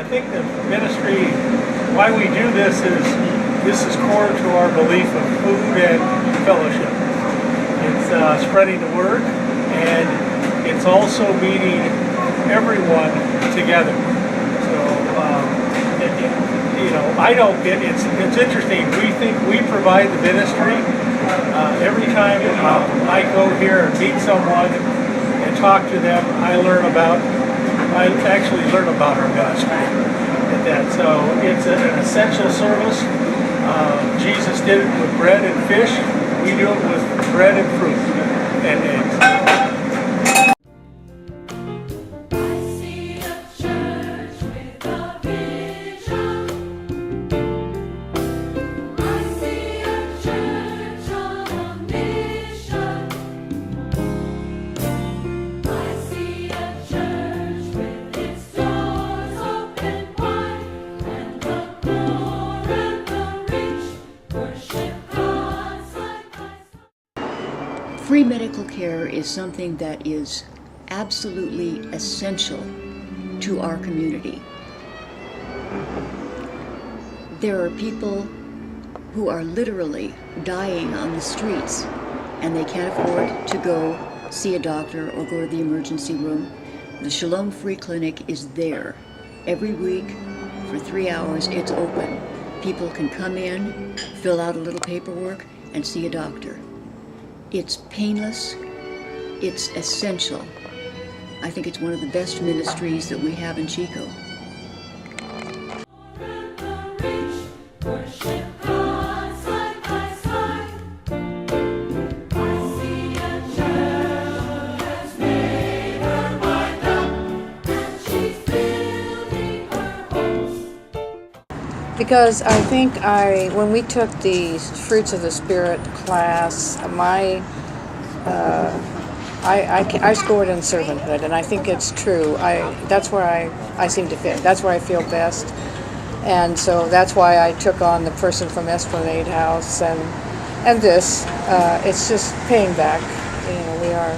think the ministry, why we do this is core to our belief of food and fellowship. It's spreading the word, and it's also meeting everyone together. So, I don't get it's interesting. We think we provide the ministry. Every time I go here and meet someone and talk to them, I actually learn about our ministry at that. So it's an essential service. Jesus did it with bread and fish. We do it with bread and fruit and eggs. Free medical care is something that is absolutely essential to our community. There are people who are literally dying on the streets and they can't afford to go see a doctor or go to the emergency room. The Shalom Free Clinic is there every week for 3 hours. It's open. People can come in, fill out a little paperwork, and see a doctor. It's painless, it's essential. I think it's one of the best ministries that we have in Chico. Because I think when we took the Fruits of the Spirit class, I scored in servanthood, and I think it's true. That's where I seem to fit. That's where I feel best, and so that's why I took on the person from Esplanade House and this. It's just paying back. We are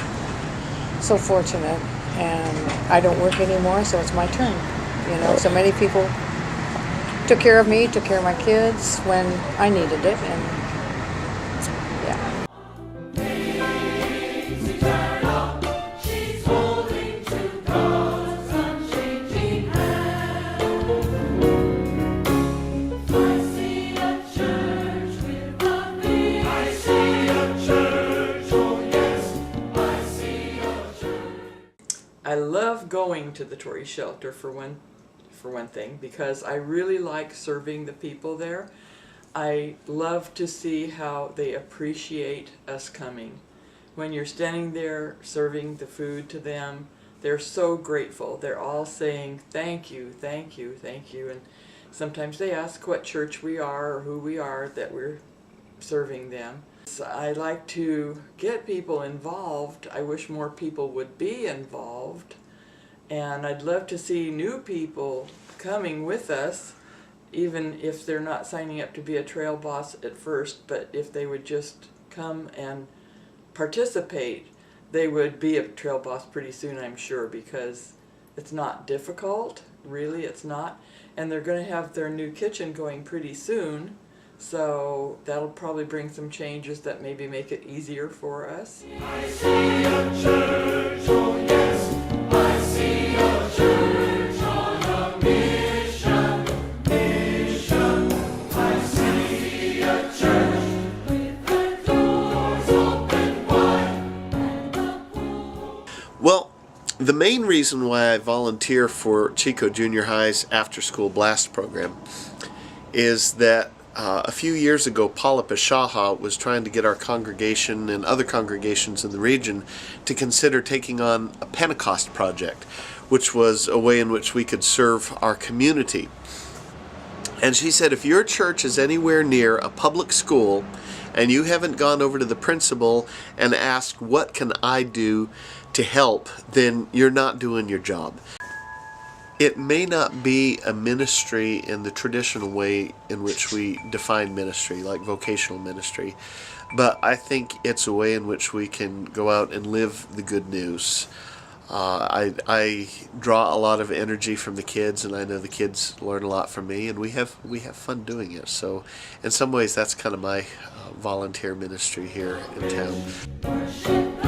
so fortunate, and I don't work anymore, so it's my turn. So many people took care of me, took care of my kids when I needed it, and yeah. I love going to the Tory Shelter for one thing, because I really like serving the people there. I love to see how they appreciate us coming. When you're standing there serving the food to them, they're so grateful. They're all saying, thank you, thank you, thank you. And sometimes they ask what church we are or who we are that we're serving them. So I like to get people involved. I wish more people would be involved. And I'd love to see new people coming with us, even if they're not signing up to be a trail boss at first, but if they would just come and participate, they would be a trail boss pretty soon, I'm sure, because it's not difficult, really it's not. And they're going to have their new kitchen going pretty soon, so that'll probably bring some changes that maybe make it easier for us. I see a church, oh yes. I see a church on a mission, mission. I see a church with the doors open wide and the pool. Well, the main reason why I volunteer for Chico Junior High's After School Blast program is that a few years ago, Paula Pashaha was trying to get our congregation and other congregations in the region to consider taking on a Pentecost project, which was a way in which we could serve our community. And she said, if your church is anywhere near a public school and you haven't gone over to the principal and asked, what can I do to help, then you're not doing your job. It may not be a ministry in the traditional way in which we define ministry, like vocational ministry, but I think it's a way in which we can go out and live the good news. I draw a lot of energy from the kids, and I know the kids learn a lot from me, and we have fun doing it. So in some ways that's kind of my volunteer ministry here in town.